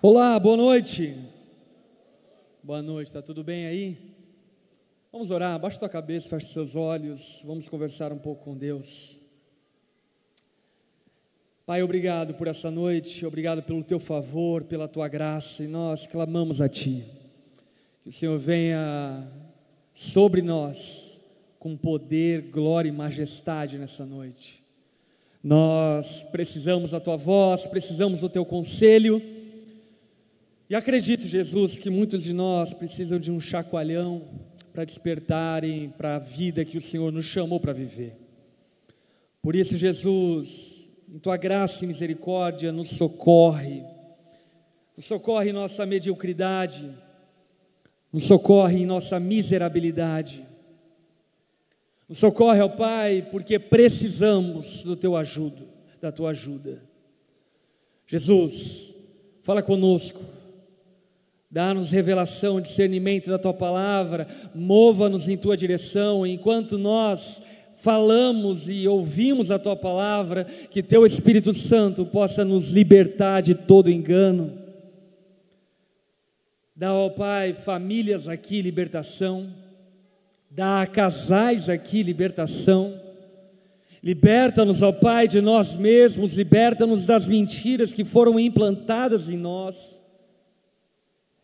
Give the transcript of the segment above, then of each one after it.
Olá, boa noite. Boa noite, tá tudo bem aí? Vamos orar, abaixa tua cabeça, fecha seus olhos, vamos conversar um pouco com Deus. Pai, obrigado por essa noite, obrigado pelo teu favor, pela tua graça, e nós clamamos a Ti. Que o Senhor venha sobre nós com poder, glória e majestade nessa noite. Nós precisamos da tua voz, precisamos do teu conselho. E acredito, Jesus, que muitos de nós precisam de um chacoalhão para despertarem para a vida que o Senhor nos chamou para viver. Por isso, Jesus, em tua graça e misericórdia, nos socorre em nossa mediocridade, nos socorre em nossa miserabilidade, nos socorre, ó Pai, porque precisamos da tua ajuda. Jesus, fala conosco. Dá-nos revelação, discernimento da Tua Palavra, mova-nos em Tua direção, enquanto nós falamos e ouvimos a Tua Palavra, que Teu Espírito Santo possa nos libertar de todo engano. Dá, ó Pai, famílias aqui libertação, dá a casais aqui libertação, liberta-nos, ó Pai, de nós mesmos, liberta-nos das mentiras que foram implantadas em nós.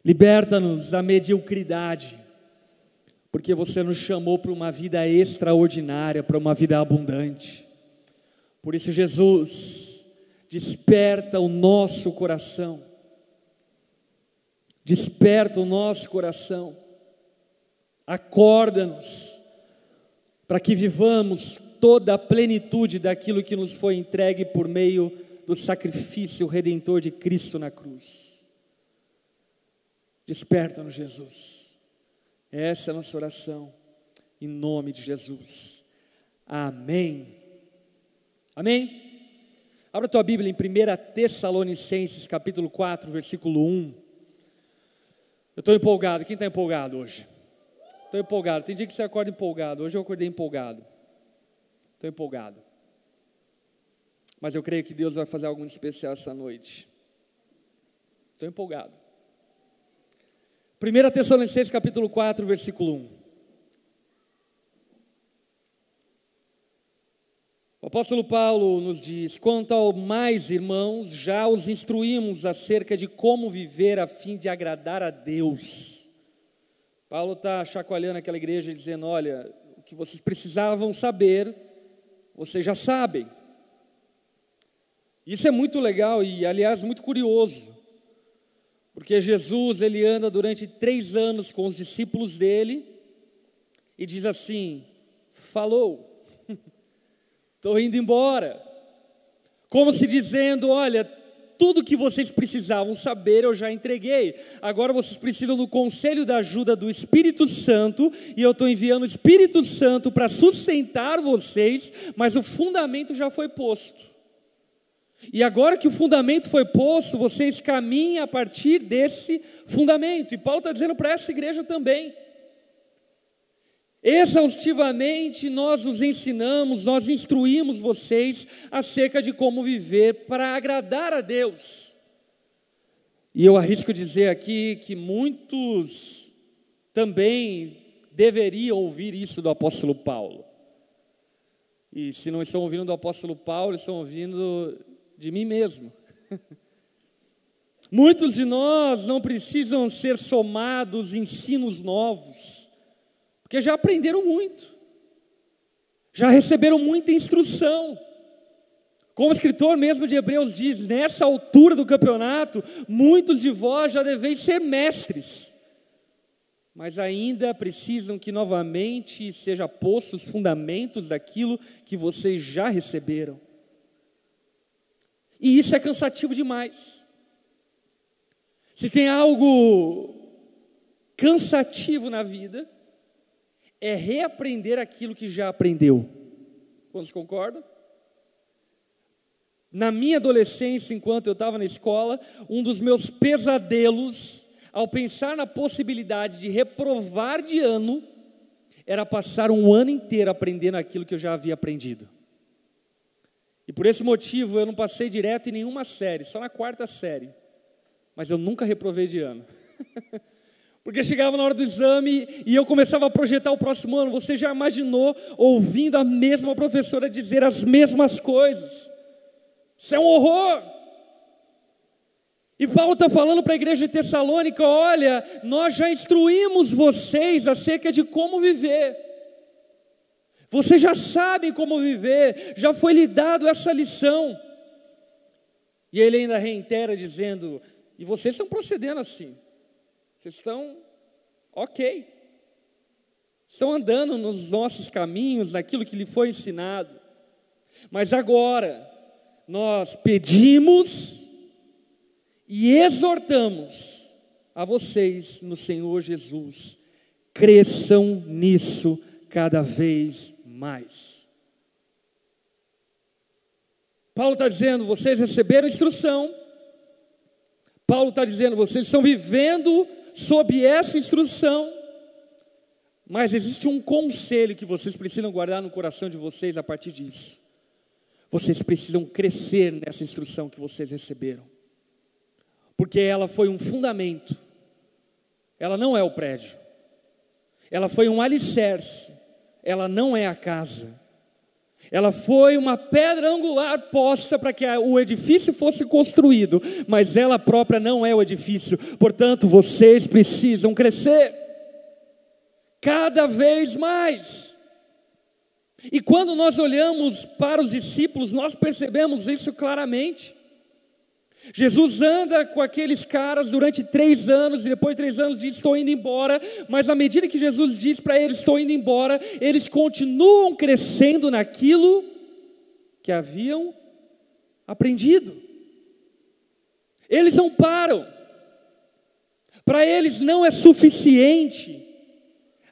Liberta-nos da mediocridade, porque você nos chamou para uma vida extraordinária, para uma vida abundante. Por isso, Jesus, desperta o nosso coração, acorda-nos, para que vivamos toda a plenitude daquilo que nos foi entregue por meio do sacrifício redentor de Cristo na cruz. Desperta-nos, Jesus. Essa é a nossa oração, em nome de Jesus. Amém. Amém? Abra a tua Bíblia em 1 Tessalonicenses, capítulo 4, versículo 1. Eu estou empolgado. Quem está empolgado hoje? Estou empolgado. Tem dia que você acorda empolgado. Hoje eu acordei empolgado. Estou empolgado. Mas eu creio que Deus vai fazer algo muito especial essa noite. Estou empolgado. 1 Tessalonicenses capítulo 4, versículo 1. O apóstolo Paulo nos diz: quanto ao mais, irmãos, já os instruímos acerca de como viver a fim de agradar a Deus. Paulo está chacoalhando aquela igreja dizendo: olha, o que vocês precisavam saber, vocês já sabem. Isso é muito legal e, aliás, muito curioso. Porque Jesus, ele anda durante 3 anos com os discípulos dele e diz assim: falou, estou indo embora. Como se dizendo: olha, tudo que vocês precisavam saber eu já entreguei. Agora vocês precisam do conselho da ajuda do Espírito Santo, e eu estou enviando o Espírito Santo para sustentar vocês, mas o fundamento já foi posto. E agora que o fundamento foi posto, vocês caminhem a partir desse fundamento. E Paulo está dizendo para essa igreja também. Exaustivamente nós os ensinamos, nós instruímos vocês acerca de como viver para agradar a Deus. E eu arrisco dizer aqui que muitos também deveriam ouvir isso do apóstolo Paulo. E se não estão ouvindo do apóstolo Paulo, estão ouvindo de mim mesmo. Muitos de nós não precisam ser somados ensinos novos, porque já aprenderam muito, já receberam muita instrução. Como o escritor mesmo de Hebreus diz: nessa altura do campeonato, muitos de vós já deveis ser mestres, mas ainda precisam que novamente sejam postos os fundamentos daquilo que vocês já receberam. E isso é cansativo demais. Se tem algo cansativo na vida, é reaprender aquilo que já aprendeu. Quantos concordam? Na minha adolescência, enquanto eu estava na escola, um dos meus pesadelos, ao pensar na possibilidade de reprovar de ano, era passar um ano inteiro aprendendo aquilo que eu já havia aprendido. E por esse motivo eu não passei direto em nenhuma série, só na 4ª série. mas eu nunca reprovei de ano. Porque chegava na hora do exame e eu começava a projetar o próximo ano. Você já imaginou ouvindo a mesma professora dizer as mesmas coisas? Isso é um horror. E Paulo está falando para a igreja de Tessalônica: olha, nós já instruímos vocês acerca de como viver. Vocês já sabem como viver, já foi lhe dado essa lição. E ele ainda reitera dizendo: e vocês estão procedendo assim. Vocês estão ok. Estão andando nos nossos caminhos, naquilo que lhe foi ensinado. Mas agora, nós pedimos e exortamos a vocês no Senhor Jesus: cresçam nisso cada vez mais. Paulo está dizendo: vocês receberam instrução. Paulo está dizendo: vocês estão vivendo sob essa instrução. Mas existe um conselho que vocês precisam guardar no coração de vocês a partir disso. Vocês precisam crescer nessa instrução que vocês receberam. Porque ela foi um fundamento. Ela não é o prédio. Ela foi um alicerce. Ela não é a casa. Ela foi uma pedra angular posta para que o edifício fosse construído, mas ela própria não é o edifício. Portanto, vocês precisam crescer cada vez mais. E quando nós olhamos para os discípulos, nós percebemos isso claramente. Jesus anda com aqueles caras durante 3 anos, e depois de 3 anos diz: estou indo embora. Mas à medida que Jesus diz para eles: estou indo embora, eles continuam crescendo naquilo que haviam aprendido. Eles não param. Para eles não é suficiente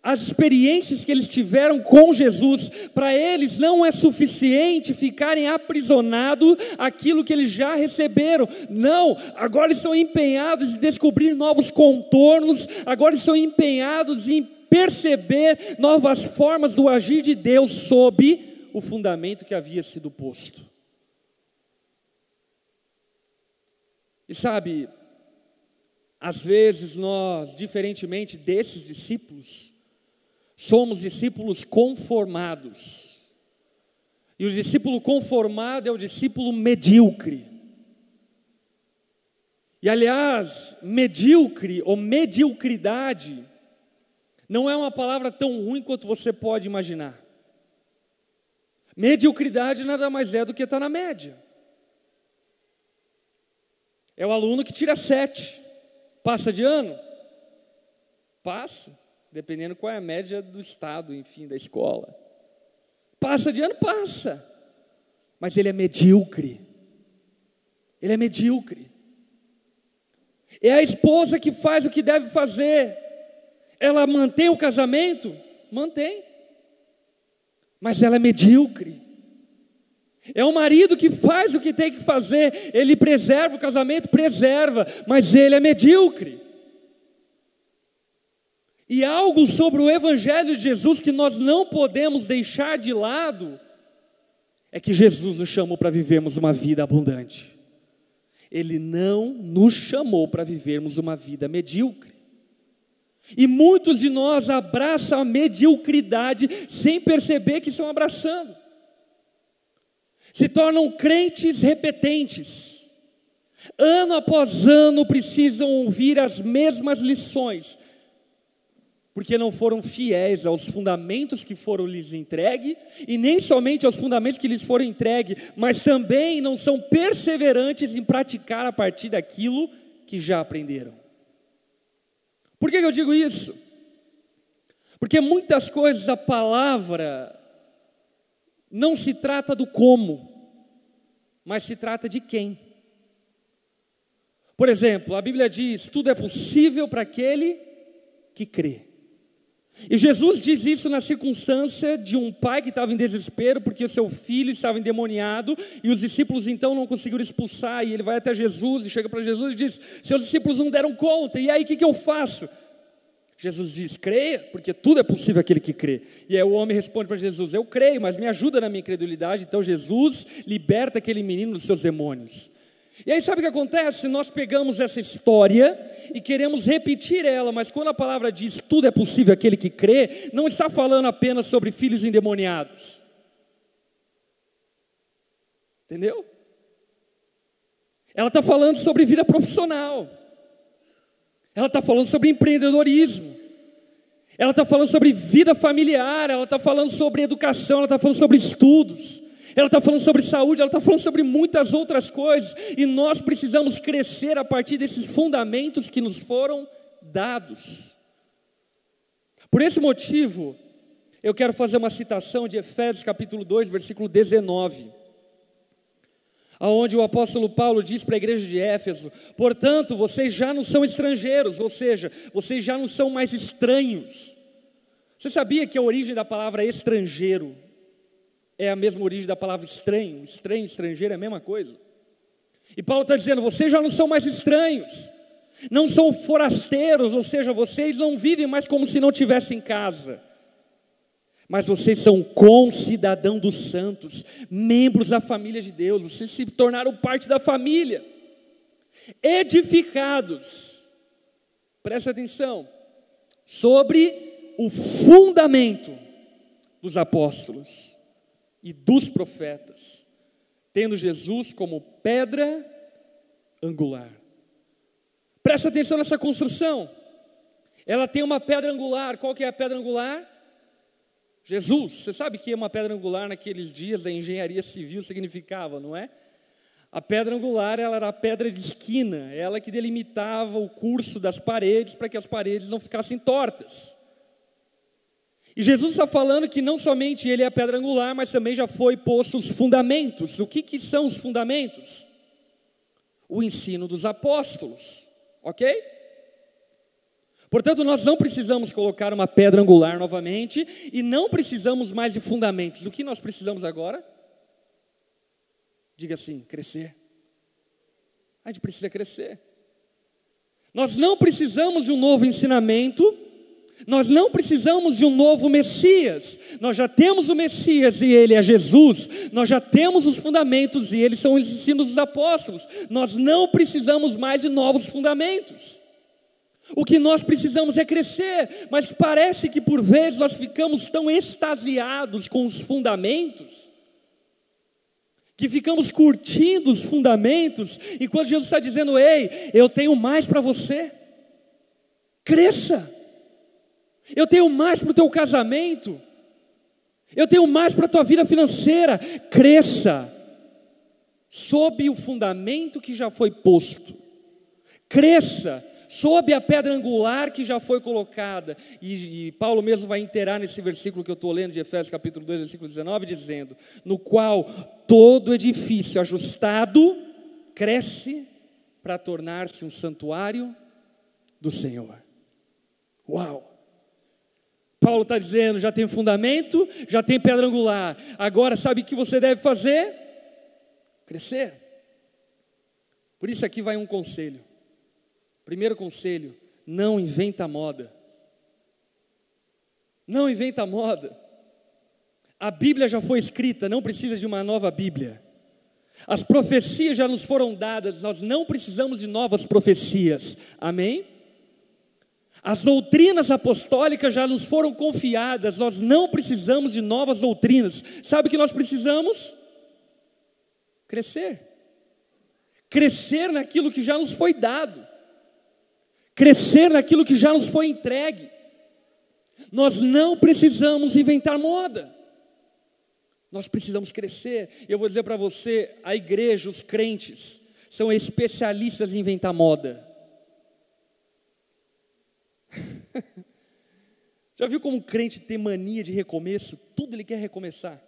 as experiências que eles tiveram com Jesus. Para eles não é suficiente ficarem aprisionados aquilo que eles já receberam. Não, agora eles estão empenhados em descobrir novos contornos. Agora estão empenhados em perceber novas formas do agir de Deus sob o fundamento que havia sido posto. E sabe, às vezes nós, diferentemente desses discípulos, somos discípulos conformados. E o discípulo conformado é o discípulo medíocre. E aliás, medíocre ou mediocridade não é uma palavra tão ruim quanto você pode imaginar. Mediocridade nada mais é do que estar na média. É o aluno que tira 7. Passa de ano? Passa. Dependendo qual é a média do estado, enfim, da escola. Passa de ano? Passa. Mas ele é medíocre. Ele é medíocre. É a esposa que faz o que deve fazer. Ela mantém o casamento? Mantém. Mas ela é medíocre. É o marido que faz o que tem que fazer. Ele preserva o casamento? Preserva. Mas ele é medíocre. E algo sobre o Evangelho de Jesus que nós não podemos deixar de lado é que Jesus nos chamou para vivermos uma vida abundante. Ele não nos chamou para vivermos uma vida medíocre. E muitos de nós abraçam a mediocridade sem perceber que estão abraçando. Se tornam crentes repetentes. Ano após ano precisam ouvir as mesmas lições, porque não foram fiéis aos fundamentos que foram lhes entregues, e nem somente aos fundamentos que lhes foram entregues, mas também não são perseverantes em praticar a partir daquilo que já aprenderam. Por que eu digo isso? Porque muitas coisas a palavra não se trata do como, mas se trata de quem. Por exemplo, a Bíblia diz: tudo é possível para aquele que crê. E Jesus diz isso na circunstância de um pai que estava em desespero porque o seu filho estava endemoniado, e os discípulos então não conseguiram expulsar, e ele vai até Jesus e chega para Jesus e diz: seus discípulos não deram conta, e aí o que eu faço? Jesus diz: creia, porque tudo é possível aquele que crê. E aí o homem responde para Jesus: eu creio, mas me ajuda na minha incredulidade. Então Jesus liberta aquele menino dos seus demônios. E aí sabe o que acontece? Nós pegamos essa história e queremos repetir ela, mas quando a palavra diz tudo é possível aquele que crê, não está falando apenas sobre filhos endemoniados. Entendeu? Ela está falando sobre vida profissional. Ela está falando sobre empreendedorismo. Ela está falando sobre vida familiar. Ela está falando sobre educação. Ela está falando sobre estudos. Ela está falando sobre saúde. Ela está falando sobre muitas outras coisas. E nós precisamos crescer a partir desses fundamentos que nos foram dados. Por esse motivo, eu quero fazer uma citação de Efésios capítulo 2, versículo 19. Onde o apóstolo Paulo diz para a igreja de Éfeso: portanto, vocês já não são estrangeiros, ou seja, vocês já não são mais estranhos. Você sabia que a origem da palavra estrangeiro é a mesma origem da palavra estranho? Estranho, estrangeiro é a mesma coisa. E Paulo está dizendo: vocês já não são mais estranhos, não são forasteiros, ou seja, vocês não vivem mais como se não estivessem em casa. Mas vocês são concidadãos dos santos, membros da família de Deus, vocês se tornaram parte da família, edificados, presta atenção, sobre o fundamento dos apóstolos e dos profetas, tendo Jesus como pedra angular. Presta atenção nessa construção, ela tem uma pedra angular. Qual que é a pedra angular? Jesus. Você sabe que uma pedra angular naqueles dias da engenharia civil significava, não é? A pedra angular, ela era a pedra de esquina, ela que delimitava o curso das paredes para que as paredes não ficassem tortas. E Jesus está falando que não somente ele é a pedra angular, mas também já foi posto os fundamentos. O que são os fundamentos? O ensino dos apóstolos, ok? Portanto, nós não precisamos colocar uma pedra angular novamente e não precisamos mais de fundamentos. O que nós precisamos agora? Diga assim: crescer. A gente precisa crescer. Nós não precisamos de um novo ensinamento, nós não precisamos de um novo Messias. Nós já temos o Messias e ele é Jesus. Nós já temos os fundamentos e eles são os ensinos dos apóstolos. Nós não precisamos mais de novos fundamentos. O que nós precisamos é crescer, mas parece que por vezes nós ficamos tão extasiados com os fundamentos, que ficamos curtindo os fundamentos, enquanto Jesus está dizendo: ei, eu tenho mais para você, cresça, eu tenho mais para o teu casamento, eu tenho mais para a tua vida financeira, cresça, sob o fundamento que já foi posto, cresça, sob a pedra angular que já foi colocada. E Paulo mesmo vai inteirar nesse versículo que eu estou lendo de Efésios capítulo 2, versículo 19, dizendo: no qual todo edifício ajustado cresce para tornar-se um santuário do Senhor. Uau! Paulo está dizendo: já tem fundamento, já tem pedra angular, agora sabe o que você deve fazer? Crescer. Por isso aqui vai um conselho. Primeiro conselho: não inventa moda. Não inventa moda. A Bíblia já foi escrita, não precisa de uma nova Bíblia. As profecias já nos foram dadas, nós não precisamos de novas profecias. Amém? As doutrinas apostólicas já nos foram confiadas, nós não precisamos de novas doutrinas. Sabe o que nós precisamos? Crescer. Crescer naquilo que já nos foi dado. Crescer naquilo que já nos foi entregue. Nós não precisamos inventar moda. Nós precisamos crescer. E eu vou dizer para você, a igreja, os crentes, são especialistas em inventar moda. Já viu como um crente tem mania de recomeço? Tudo ele quer recomeçar.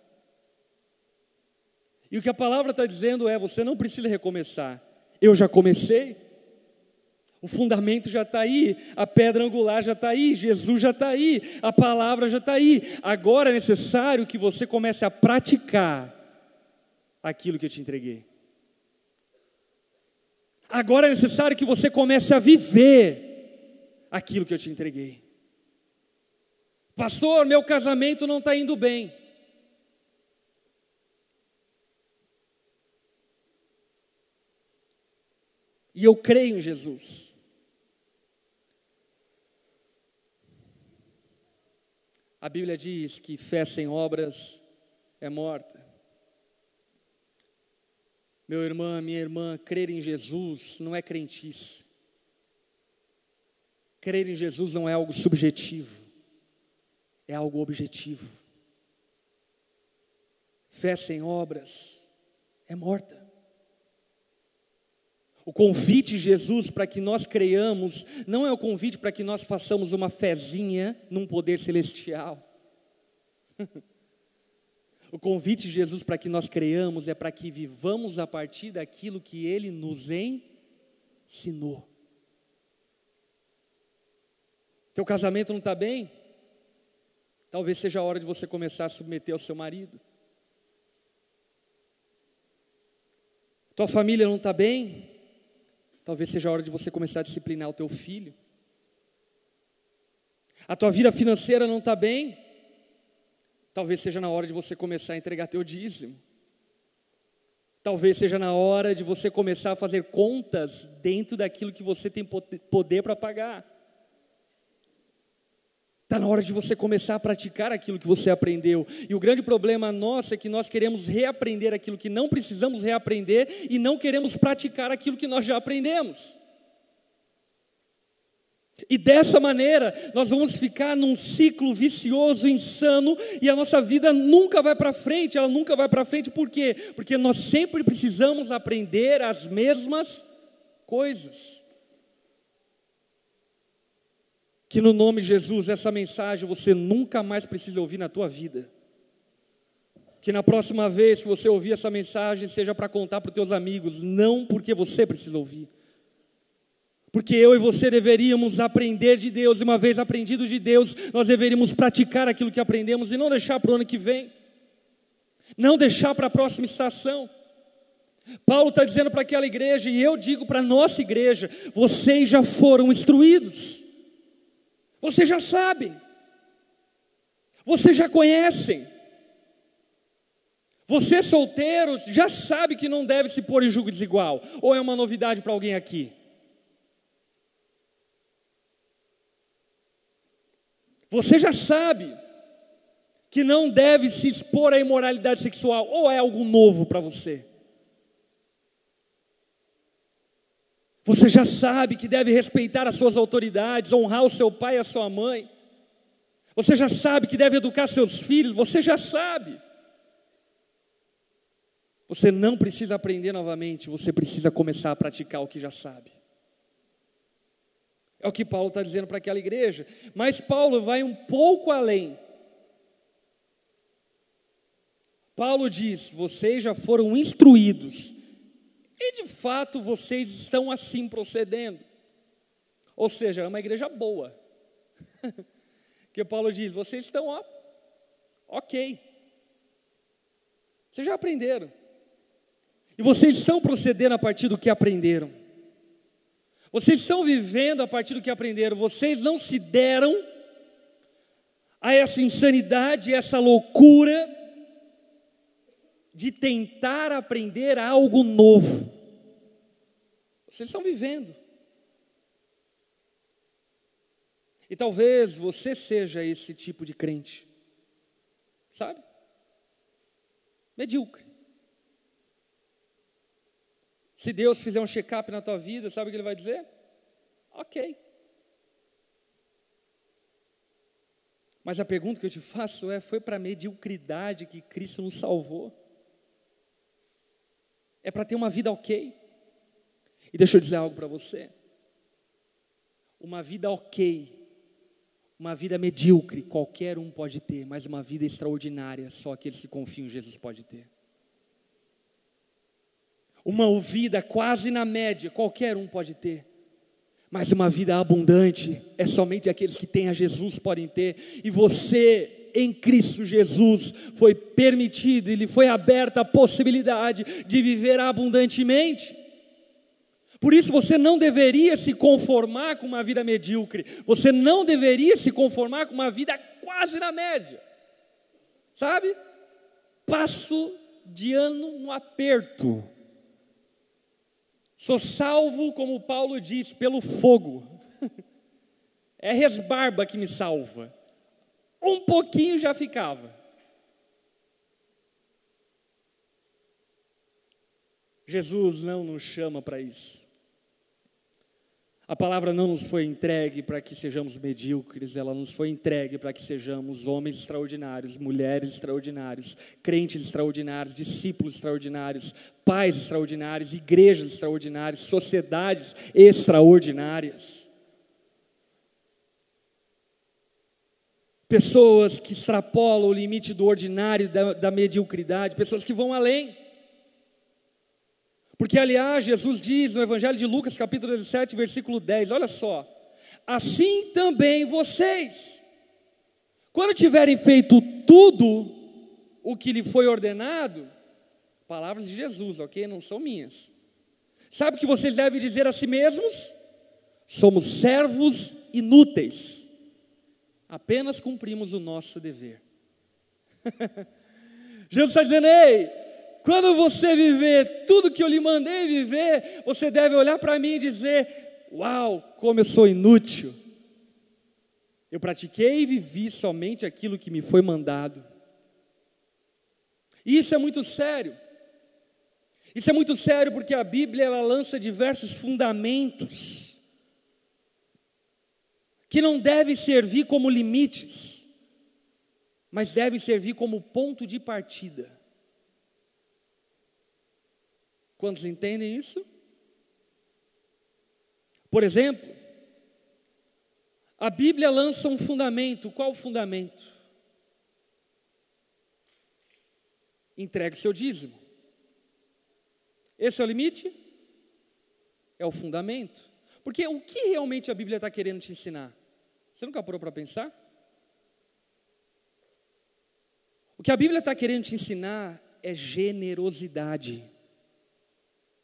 E o que a palavra está dizendo é: você não precisa recomeçar. Eu já comecei. O fundamento já está aí, a pedra angular já está aí, Jesus já está aí, a palavra já está aí. Agora é necessário que você comece a praticar aquilo que eu te entreguei. Agora é necessário que você comece a viver aquilo que eu te entreguei. Pastor, meu casamento não está indo bem. E eu creio em Jesus. A Bíblia diz que fé sem obras é morta. Meu irmão, minha irmã, crer em Jesus não é crentice. Crer em Jesus não é algo subjetivo, é algo objetivo. Fé sem obras é morta. O convite de Jesus para que nós creiamos não é o convite para que nós façamos uma fezinha num poder celestial. O convite de Jesus para que nós creiamos é para que vivamos a partir daquilo que Ele nos ensinou. Teu casamento não está bem? Talvez seja a hora de você começar a submeter ao seu marido. Tua família não está bem? Talvez seja a hora de você começar a disciplinar o teu filho. A tua vida financeira não está bem? Talvez seja na hora de você começar a entregar teu dízimo. Talvez seja na hora de você começar a fazer contas dentro daquilo que você tem poder para pagar. Está na hora de você começar a praticar aquilo que você aprendeu. E o grande problema nosso é que nós queremos reaprender aquilo que não precisamos reaprender e não queremos praticar aquilo que nós já aprendemos. E dessa maneira, nós vamos ficar num ciclo vicioso, insano, e a nossa vida nunca vai para frente. Ela nunca vai para frente, por quê? Porque nós sempre precisamos aprender as mesmas coisas. Que no nome de Jesus, essa mensagem você nunca mais precisa ouvir na tua vida. Que na próxima vez que você ouvir essa mensagem, seja para contar para os teus amigos, não porque você precisa ouvir. Porque eu e você deveríamos aprender de Deus, e uma vez aprendido de Deus, nós deveríamos praticar aquilo que aprendemos e não deixar para o ano que vem, não deixar para a próxima estação. Paulo está dizendo para aquela igreja, e eu digo para a nossa igreja: vocês já foram instruídos, vocês já sabem, vocês já conhecem. Você solteiro já sabe que não deve se pôr em julgo desigual, ou é uma novidade para alguém aqui? Você já sabe que não deve se expor à imoralidade sexual, ou é algo novo para você? Você já sabe que deve respeitar as suas autoridades, honrar o seu pai e a sua mãe. Você já sabe que deve educar seus filhos, você já sabe. Você não precisa aprender novamente, você precisa começar a praticar o que já sabe. É o que Paulo está dizendo para aquela igreja. Mas Paulo vai um pouco além. Paulo diz: vocês já foram instruídos, e de fato vocês estão assim procedendo. Ou seja, é uma igreja boa. Que Paulo diz: vocês estão ok. Vocês já aprenderam. E vocês estão procedendo a partir do que aprenderam. Vocês estão vivendo a partir do que aprenderam. Vocês não se deram a essa insanidade, essa loucura de tentar aprender algo novo. Vocês estão vivendo. E talvez você seja esse tipo de crente, sabe? Medíocre. Se Deus fizer um check-up na tua vida, sabe o que Ele vai dizer? Ok. Mas a pergunta que eu te faço é: foi para a mediocridade que Cristo nos salvou? É para ter uma vida ok? E deixa eu dizer algo para você. Uma vida ok, uma vida medíocre, qualquer um pode ter, mas uma vida extraordinária, só aqueles que confiam em Jesus pode ter. Uma vida quase na média, qualquer um pode ter. Mas uma vida abundante, é somente aqueles que têm a Jesus podem ter. E você, em Cristo Jesus, foi permitido, e lhe foi aberta a possibilidade de viver abundantemente. Por isso você não deveria se conformar com uma vida medíocre. Você não deveria se conformar com uma vida quase na média. Sabe? Passo de ano no aperto. Sou salvo, como Paulo diz, pelo fogo. É resbarba que me salva. Um pouquinho já ficava. Jesus não nos chama para isso. A palavra não nos foi entregue para que sejamos medíocres, ela nos foi entregue para que sejamos homens extraordinários, mulheres extraordinários, crentes extraordinários, discípulos extraordinários, pais extraordinários, igrejas extraordinárias, sociedades extraordinárias. Pessoas que extrapolam o limite do ordinário, da mediocridade, pessoas que vão além. Porque, aliás, Jesus diz no Evangelho de Lucas, capítulo 17, versículo 10, olha só: assim também vocês, quando tiverem feito tudo o que lhe foi ordenado, palavras de Jesus, ok? Não são minhas. Sabe o que vocês devem dizer a si mesmos? Somos servos inúteis, apenas cumprimos o nosso dever. Jesus está dizendo: ei, quando você viver tudo que eu lhe mandei viver, você deve olhar para mim e dizer: uau, como eu sou inútil. Eu pratiquei e vivi somente aquilo que me foi mandado. E isso é muito sério. Isso é muito sério porque a Bíblia ela lança diversos fundamentos que não devem servir como limites, mas devem servir como ponto de partida. Quantos entendem isso? Por exemplo, a Bíblia lança um fundamento. Qual o fundamento? Entregue seu dízimo. Esse é o limite? É o fundamento. Porque o que realmente a Bíblia está querendo te ensinar? Você nunca parou para pensar? O que a Bíblia está querendo te ensinar é generosidade.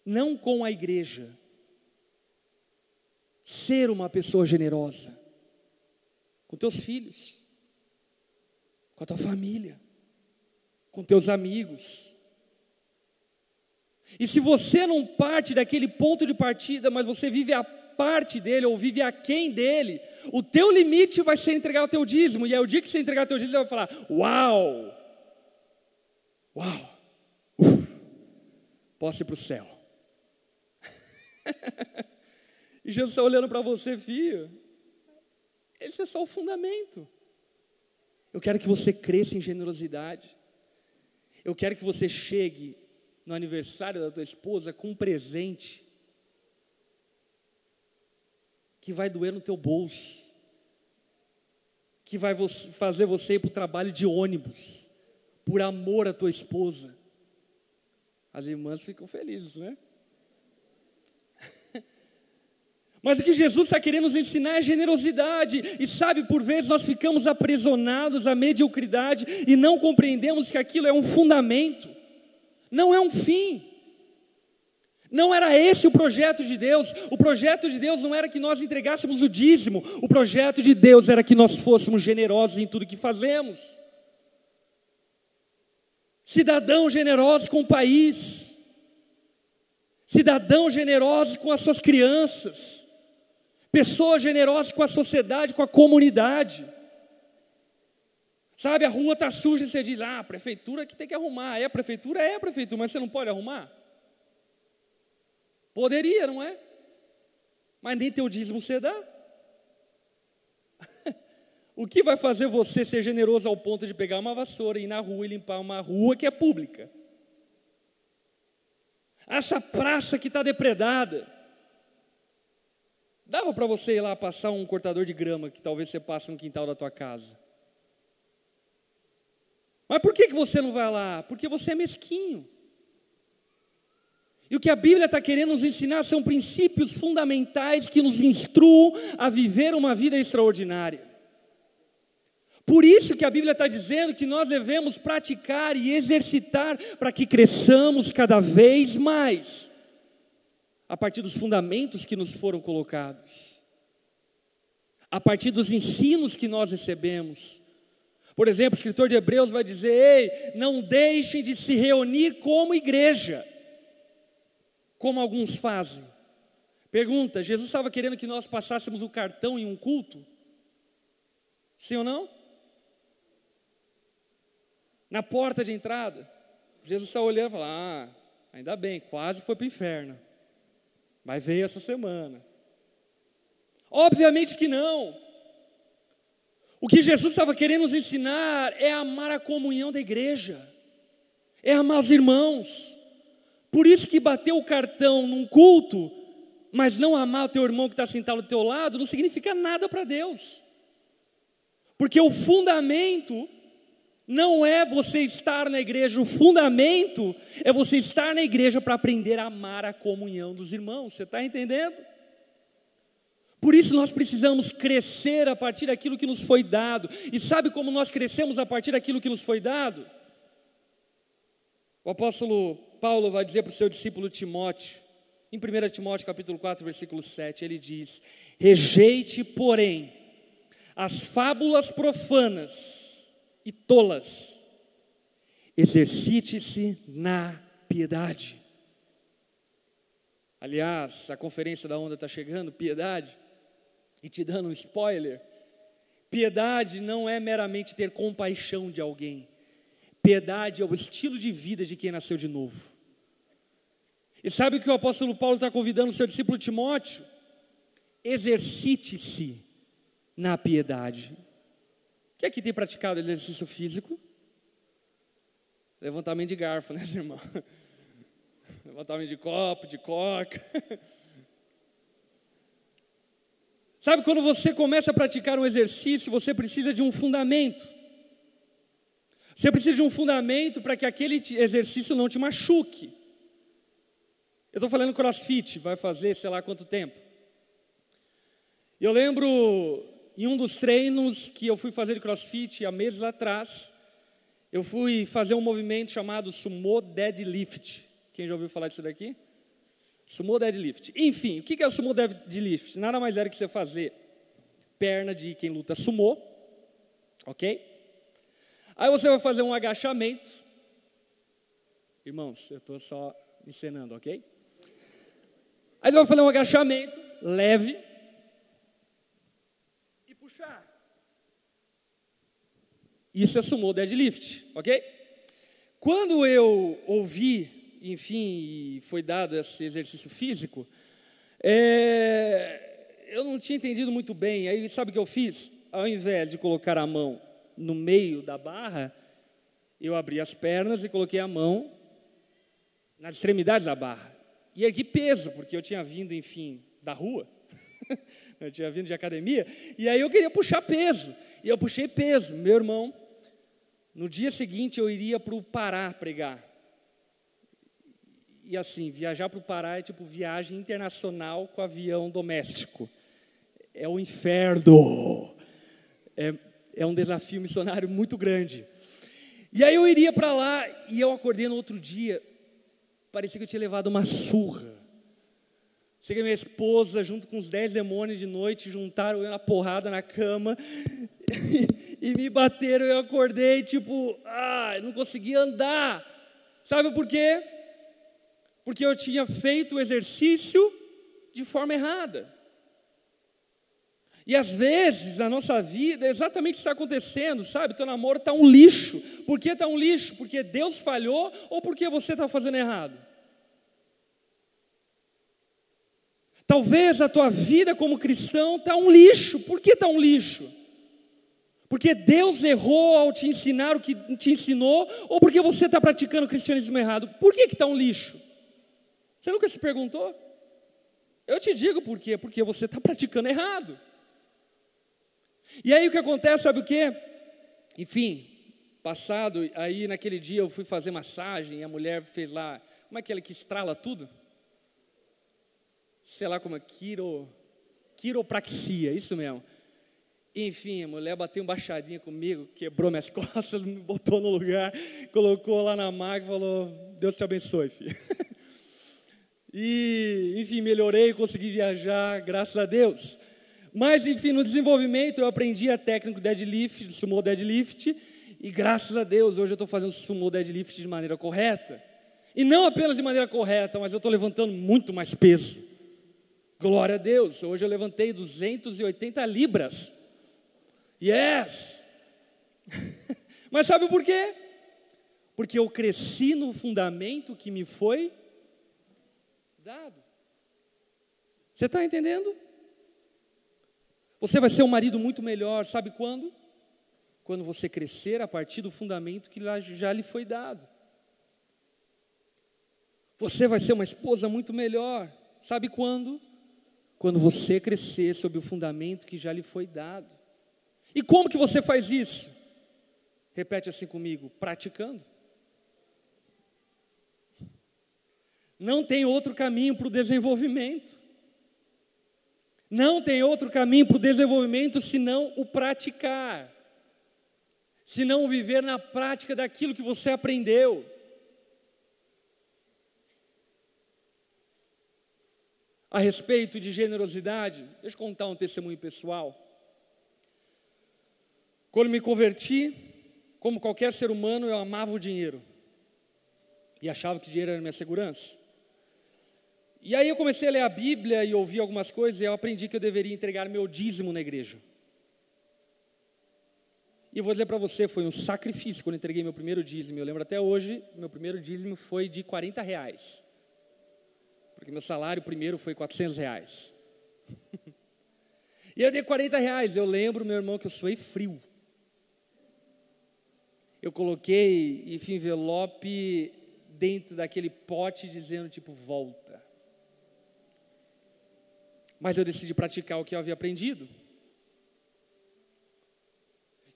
Não com a igreja. Ser uma pessoa generosa. Com teus filhos. Com a tua família. Com teus amigos. E se você não parte daquele ponto de partida, mas você vive a parte dele, ou vive aquém dele, o teu limite vai ser entregar o teu dízimo. E aí o dia que você entregar o teu dízimo, você vai falar: uau! Uau! Posso ir para o céu. E Jesus está olhando para você, filho. Esse é só o fundamento. Eu quero que você cresça em generosidade. Eu quero que você chegue no aniversário da tua esposa com um presente que vai doer no teu bolso, que vai fazer você ir para o trabalho de ônibus, por amor à tua esposa. As irmãs ficam felizes, né? Mas o que Jesus está querendo nos ensinar é generosidade. E sabe, por vezes nós ficamos aprisionados à mediocridade e não compreendemos que aquilo é um fundamento, não é um fim. Não era esse o projeto de Deus. O projeto de Deus não era que nós entregássemos o dízimo. O projeto de Deus era que nós fôssemos generosos em tudo que fazemos. Cidadãos generosos com o país. Cidadãos generosos com as suas crianças. Pessoas generosas com a sociedade, com a comunidade. Sabe, a rua está suja e você diz: a prefeitura que tem que arrumar. É a prefeitura, mas você não pode arrumar? Poderia, não é? Mas nem teu dízimo você dá. O que vai fazer você ser generoso ao ponto de pegar uma vassoura, ir na rua e limpar uma rua que é pública? Essa praça que está depredada. Dava para você ir lá passar um cortador de grama que talvez você passe no quintal da tua casa. Mas por que você não vai lá? Porque você é mesquinho. E o que a Bíblia está querendo nos ensinar são princípios fundamentais que nos instruam a viver uma vida extraordinária. Por isso que a Bíblia está dizendo que nós devemos praticar e exercitar para que cresçamos cada vez mais, a partir dos fundamentos que nos foram colocados, a partir dos ensinos que nós recebemos. Por exemplo, o escritor de Hebreus vai dizer: ei, não deixem de se reunir como igreja. como alguns fazem. Pergunta, Jesus estava querendo que nós passássemos o cartão em um culto? Sim ou não? Na porta de entrada, Jesus está olhando e fala, ainda bem, quase foi para o inferno. Mas veio essa semana. Obviamente que não. O que Jesus estava querendo nos ensinar é amar a comunhão da igreja. É amar os irmãos. Por isso que bater o cartão num culto, mas não amar o teu irmão que está sentado do teu lado, não significa nada para Deus. Porque o fundamento não é você estar na igreja, o fundamento é você estar na igreja para aprender a amar a comunhão dos irmãos. Você está entendendo? Por isso nós precisamos crescer a partir daquilo que nos foi dado. E sabe como nós crescemos a partir daquilo que nos foi dado? O apóstolo Paulo vai dizer para o seu discípulo Timóteo, em 1 Timóteo capítulo 4, versículo 7, ele diz: rejeite, porém, as fábulas profanas e tolas, exercite-se na piedade. Aliás, a conferência da onda está chegando, piedade, e te dando um spoiler, piedade não é meramente ter compaixão de alguém, piedade é o estilo de vida de quem nasceu de novo. E sabe o que o apóstolo Paulo está convidando o seu discípulo Timóteo? Exercite-se na piedade. Quem aqui tem praticado exercício físico? Levantamento de garfo, né, irmão? Levantamento de copo, de coca. Sabe, quando você começa a praticar um exercício, você precisa de um fundamento. Você precisa de um fundamento para que aquele exercício não te machuque. Eu estou falando CrossFit, vai fazer sei lá quanto tempo. Eu lembro, em um dos treinos que eu fui fazer de CrossFit, há meses atrás, eu fui fazer um movimento chamado Sumo Deadlift. Quem já ouviu falar disso daqui? Sumo Deadlift. Enfim, o que é o Sumo Deadlift? Nada mais era que você fazer perna de quem luta sumô, ok? Aí você vai fazer um agachamento. Irmãos, eu estou só encenando, ok? Aí você vai fazer um agachamento leve e puxar. Isso é Sumo Deadlift, ok? Quando eu ouvi, enfim, foi dado esse exercício físico, eu não tinha entendido muito bem. Aí sabe o que eu fiz? Ao invés de colocar a mão no meio da barra, eu abri as pernas e coloquei a mão nas extremidades da barra. E ergui peso, porque eu tinha vindo, enfim, da rua. Eu tinha vindo de academia. E aí eu queria puxar peso. E eu puxei peso. Meu irmão, no dia seguinte eu iria para o Pará pregar. E assim, viajar para o Pará é tipo viagem internacional com avião doméstico. É o inferno. É um desafio missionário muito grande. E aí eu iria para lá e eu acordei no outro dia, parecia que eu tinha levado uma surra. Sei que minha esposa, junto com os 10 demônios de noite, juntaram eu na porrada na cama e me bateram. Eu acordei tipo, não conseguia andar. Sabe por quê? Porque eu tinha feito o exercício de forma errada. E às vezes, na nossa vida, é exatamente isso que está acontecendo, sabe? Teu namoro está um lixo. Por que está um lixo? Porque Deus falhou ou porque você está fazendo errado? Talvez a tua vida como cristão está um lixo. Por que está um lixo? Porque Deus errou ao te ensinar o que te ensinou ou porque você está praticando o cristianismo errado? Por que está um lixo? Você nunca se perguntou? Eu te digo por quê. Porque você está praticando errado. E aí o que acontece, sabe o quê? Enfim, passado, aí naquele dia eu fui fazer massagem, e a mulher fez lá, como é aquele que estrala tudo? Sei lá como é, quiropraxia, isso mesmo. Enfim, a mulher bateu uma baixadinha comigo, quebrou minhas costas, me botou no lugar, colocou lá na maca e falou, Deus te abençoe, filho. E, enfim, melhorei, consegui viajar, graças a Deus. Mas, enfim, no desenvolvimento eu aprendi a técnica deadlift, Sumo Deadlift, e graças a Deus hoje eu estou fazendo Sumo Deadlift de maneira correta. E não apenas de maneira correta, mas eu estou levantando muito mais peso. Glória a Deus, hoje eu levantei 280 libras. Yes! Mas sabe por quê? Porque eu cresci no fundamento que me foi dado. Você está entendendo? Você vai ser um marido muito melhor, sabe quando? Quando você crescer a partir do fundamento que já lhe foi dado. Você vai ser uma esposa muito melhor, sabe quando? Quando você crescer sob o fundamento que já lhe foi dado. E como que você faz isso? Repete assim comigo, praticando. Não tem outro caminho para o desenvolvimento. Não tem outro caminho para o desenvolvimento senão o praticar. Senão o viver na prática daquilo que você aprendeu. A respeito de generosidade, deixa eu contar um testemunho pessoal. Quando me converti, como qualquer ser humano, eu amava o dinheiro. E achava que dinheiro era minha segurança. E aí eu comecei a ler a Bíblia e ouvir algumas coisas, e eu aprendi que eu deveria entregar meu dízimo na igreja. E eu vou dizer para você, foi um sacrifício quando eu entreguei meu primeiro dízimo. Eu lembro até hoje, meu primeiro dízimo foi de R$40. Porque meu salário primeiro foi R$400. E eu dei R$40. Eu lembro, meu irmão, que eu suei frio. Eu coloquei envelope dentro daquele pote dizendo tipo, volta. Mas eu decidi praticar o que eu havia aprendido.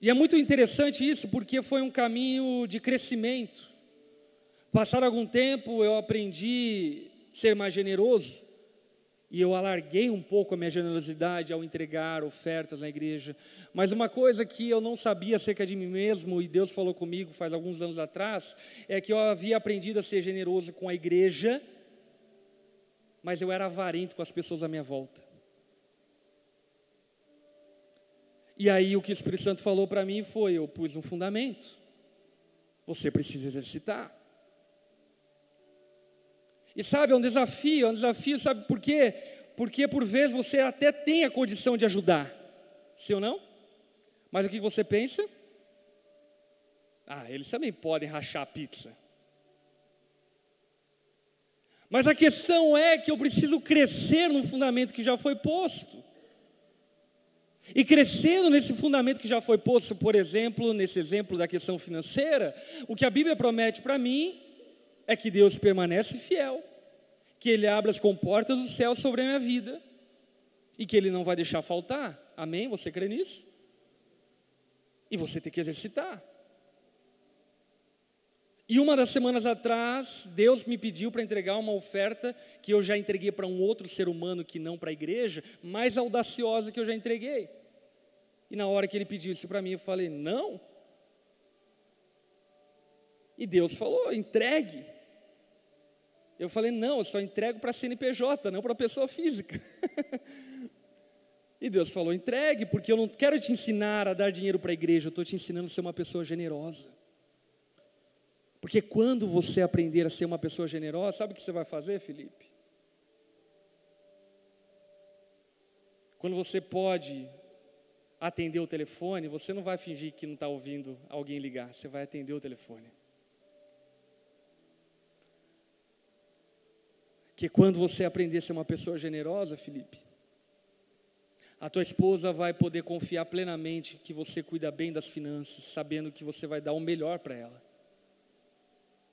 E é muito interessante isso, porque foi um caminho de crescimento. Passado algum tempo, eu aprendi a ser mais generoso. E eu alarguei um pouco a minha generosidade ao entregar ofertas na igreja. Mas uma coisa que eu não sabia acerca de mim mesmo, e Deus falou comigo faz alguns anos atrás, é que eu havia aprendido a ser generoso com a igreja, mas eu era avarento com as pessoas à minha volta. E aí o que o Espírito Santo falou para mim foi, eu pus um fundamento. Você precisa exercitar. E sabe, é um desafio, sabe por quê? Porque por vezes você até tem a condição de ajudar. Sim ou não? Mas o que você pensa? Eles também podem rachar a pizza. Mas a questão é que eu preciso crescer no fundamento que já foi posto. E crescendo nesse fundamento que já foi posto, por exemplo, nesse exemplo da questão financeira, o que a Bíblia promete para mim é que Deus permanece fiel, que Ele abre as comportas do céu sobre a minha vida e que Ele não vai deixar faltar. Amém? Você crê nisso? E você tem que exercitar. E uma das semanas atrás, Deus me pediu para entregar uma oferta que eu já entreguei para um outro ser humano que não para a igreja, mais audaciosa que eu já entreguei. E na hora que Ele pediu isso para mim, eu falei, não. E Deus falou, entregue. Eu falei, não, eu só entrego para CNPJ, não para pessoa física. E Deus falou, entregue, porque eu não quero te ensinar a dar dinheiro para a igreja, eu estou te ensinando a ser uma pessoa generosa. Porque quando você aprender a ser uma pessoa generosa, sabe o que você vai fazer, Felipe? Quando você pode atender o telefone, você não vai fingir que não está ouvindo alguém ligar, você vai atender o telefone. Que quando você aprender a ser uma pessoa generosa, Felipe, a tua esposa vai poder confiar plenamente que você cuida bem das finanças, sabendo que você vai dar o melhor para ela.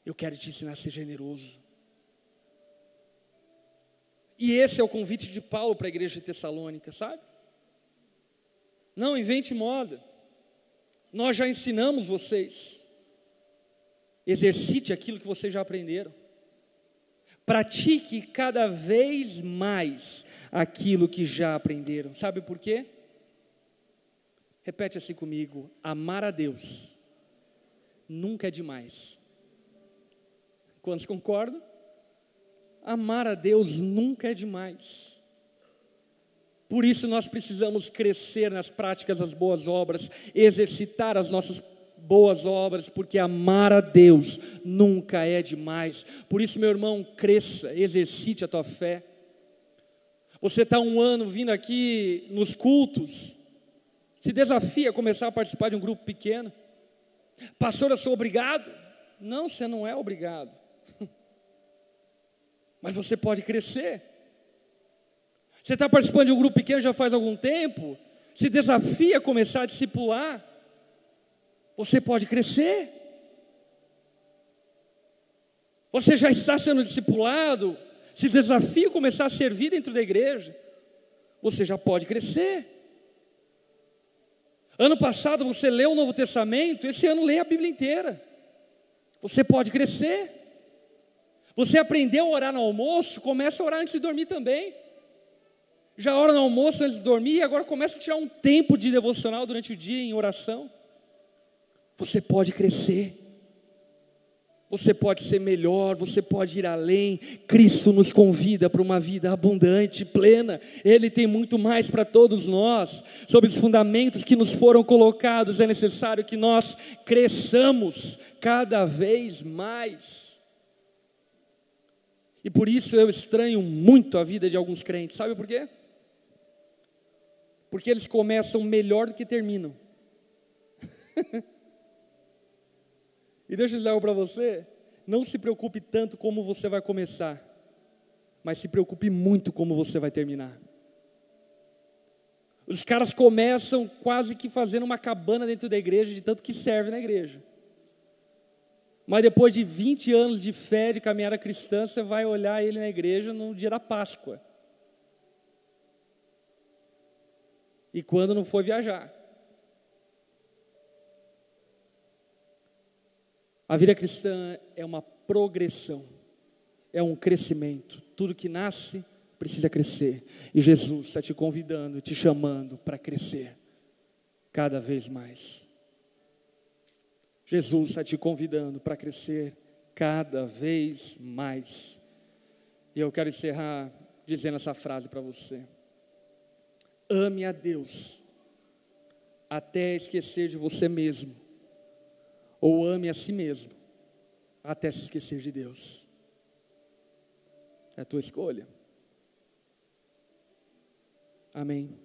Eu quero te ensinar a ser generoso. E esse é o convite de Paulo para a igreja de Tessalônica, sabe? Não invente moda. Nós já ensinamos vocês. Exercite aquilo que vocês já aprenderam. Pratique cada vez mais aquilo que já aprenderam. Sabe por quê? Repete assim comigo: amar a Deus nunca é demais. Quantos concordam? Amar a Deus nunca é demais. Por isso nós precisamos crescer nas práticas das boas obras, exercitar as nossas boas obras, porque amar a Deus nunca é demais. Por isso, meu irmão, cresça, exercite a tua fé. Você está 1 ano vindo aqui nos cultos, se desafia a começar a participar de um grupo pequeno. Pastor, eu sou obrigado? Não, você não é obrigado. Mas você pode crescer. Você está participando de um grupo pequeno já faz algum tempo, se desafia a começar a discipular. Você pode crescer. Você já está sendo discipulado, se desafia a começar a servir dentro da igreja. Você já pode crescer. Ano passado você leu o Novo Testamento, esse ano lê a Bíblia inteira. Você pode crescer. Você aprendeu a orar no almoço, começa a orar antes de dormir também. Já ora no almoço antes de dormir, e agora começa a tirar um tempo de devocional durante o dia em oração. Você pode crescer. Você pode ser melhor, você pode ir além. Cristo nos convida para uma vida abundante, plena. Ele tem muito mais para todos nós. Sobre os fundamentos que nos foram colocados, é necessário que nós cresçamos cada vez mais. E por isso eu estranho muito a vida de alguns crentes. Sabe por quê? Porque eles começam melhor do que terminam. E deixa eu dizer algo para você, não se preocupe tanto como você vai começar, mas se preocupe muito como você vai terminar. Os caras começam quase que fazendo uma cabana dentro da igreja, de tanto que serve na igreja. Mas depois de 20 anos de fé, de caminhada cristã, você vai olhar ele na igreja no dia da Páscoa. E quando não foi viajar. A vida cristã é uma progressão, é um crescimento. Tudo que nasce precisa crescer. E Jesus está te convidando, te chamando para crescer cada vez mais. Jesus está te convidando para crescer cada vez mais. E eu quero encerrar dizendo essa frase para você. Ame a Deus até esquecer de você mesmo. Ou ame a si mesmo, até se esquecer de Deus. É a tua escolha. Amém.